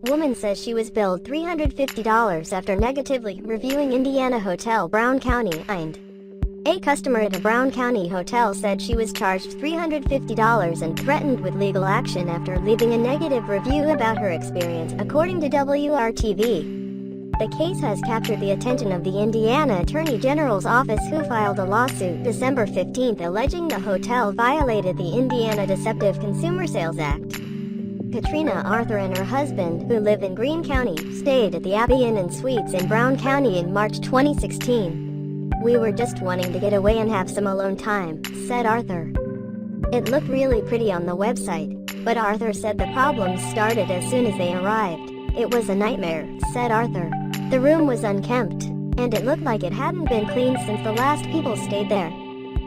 Woman says she was billed $350 after negatively reviewing Indiana hotel Brown County. A customer at a Brown County hotel said she was charged $350 and threatened with legal action after leaving a negative review about her experience, according to WRTV. The case has captured the attention of the Indiana Attorney General's office, who filed a lawsuit December 15 alleging the hotel violated the Indiana Deceptive Consumer Sales Act. Katrina Arthur and her husband, who live in Greene County, stayed at the Abbey Inn Suites in Brown County in March 2016. "We were just wanting to get away and have some alone time," said Arthur. "It looked really pretty on the website, but Arthur said the problems started as soon as they arrived. It was a nightmare," said Arthur. "The room was unkempt, and it looked like it hadn't been cleaned since the last people stayed there.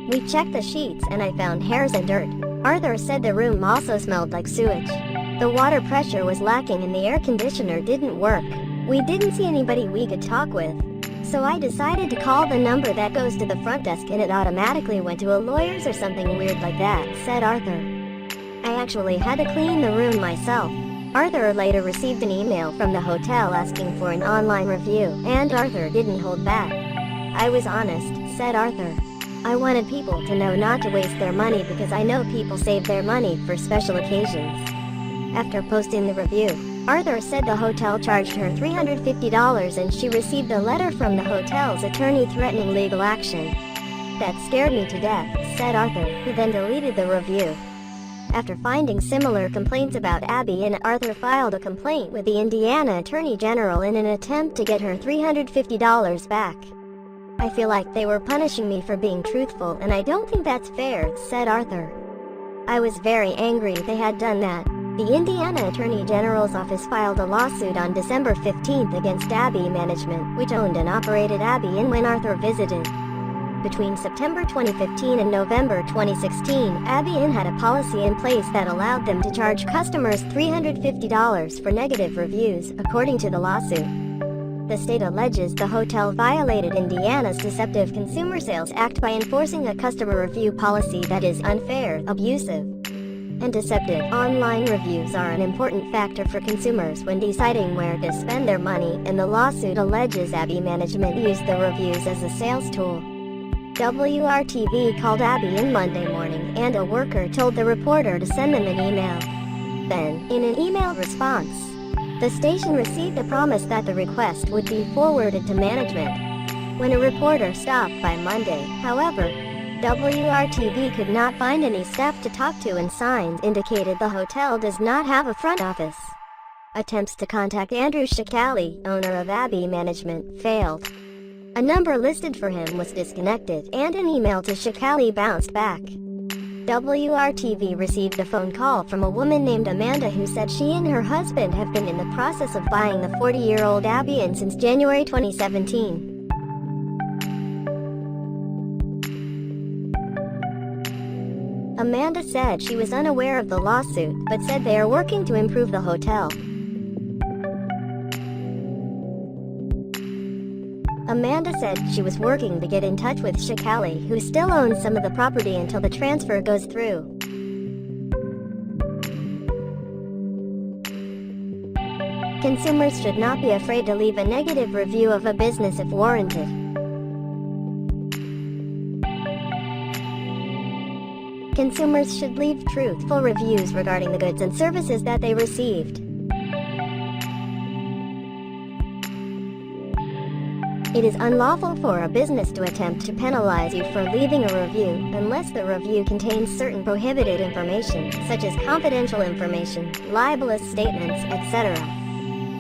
We checked the sheets and I found hairs and dirt." Arthur said the room also smelled like sewage. "The water pressure was lacking and the air conditioner didn't work. We didn't see anybody we could talk with. So I decided to call the number that goes to the front desk and it automatically went to a lawyer's or something weird like that," said Arthur. "I actually had to clean the room myself." Arthur later received an email from the hotel asking for an online review, and Arthur didn't hold back. "I was honest," said Arthur. "I wanted people to know not to waste their money because I know people save their money for special occasions." After posting the review, Arthur said the hotel charged her $350 and she received a letter from the hotel's attorney threatening legal action. "That scared me to death," said Arthur, who then deleted the review. After finding similar complaints about Abbey Inn, Arthur filed a complaint with the Indiana Attorney General in an attempt to get her $350 back. "I feel like they were punishing me for being truthful and I don't think that's fair," said Arthur. "I was very angry they had done that." The Indiana Attorney General's office filed a lawsuit on December 15 against Abbey Management, which owned and operated Abbey Inn when Arthur visited. Between September 2015 and November 2016, Abbey Inn had a policy in place that allowed them to charge customers $350 for negative reviews, according to the lawsuit. The state alleges the hotel violated Indiana's Deceptive Consumer Sales Act by enforcing a customer review policy that is unfair, abusive, and deceptive. Online reviews are an important factor for consumers when deciding where to spend their money, and the lawsuit alleges Abbey Management used the reviews as a sales tool. WRTV called Abbey Inn Monday morning, and a worker told the reporter to send them an email. Then, in an email response, the station received a promise that the request would be forwarded to management. When a reporter stopped by Monday, however, WRTV could not find any staff to talk to, and signs indicated the hotel does not have a front office. Attempts to contact Andrew Shikali, owner of Abbey Management, failed. A number listed for him was disconnected, and an email to Shikali bounced back. WRTV received a phone call from a woman named Amanda who said she and her husband have been in the process of buying the 40-year-old Abbey Inn since January 2017. Amanda said she was unaware of the lawsuit, but said they are working to improve the hotel. Amanda said she was working to get in touch with Shikali, who still owns some of the property, until the transfer goes through. Consumers should not be afraid to leave a negative review of a business if warranted. Consumers should leave truthful reviews regarding the goods and services that they received. It is unlawful for a business to attempt to penalize you for leaving a review unless the review contains certain prohibited information, such as confidential information, libelous statements, etc.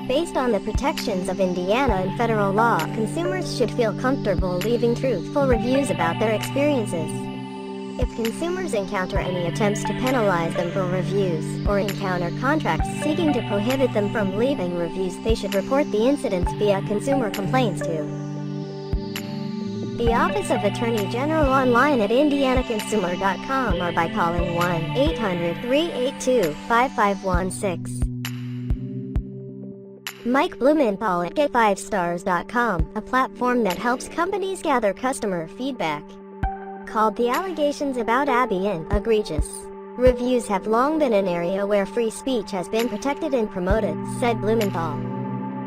Based on the protections of Indiana and federal law, consumers should feel comfortable leaving truthful reviews about their experiences. If consumers encounter any attempts to penalize them for reviews, or encounter contracts seeking to prohibit them from leaving reviews, they should report the incidents via consumer complaints to the Office of Attorney General online at indianaconsumer.com or by calling 1-800-382-5516. Mike Blumenthal at Get5stars.com, a platform that helps companies gather customer feedback, called the allegations about Abbey Inn egregious. Reviews have long been an area where free speech has been protected and promoted, said Blumenthal.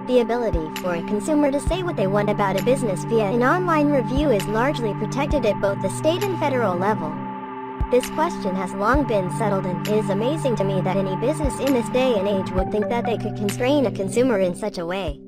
The ability for a consumer to say what they want about a business via an online review is largely protected at both the state and federal level. This question has long been settled, and it is amazing to me that any business in this day and age would think that they could constrain a consumer in such a way.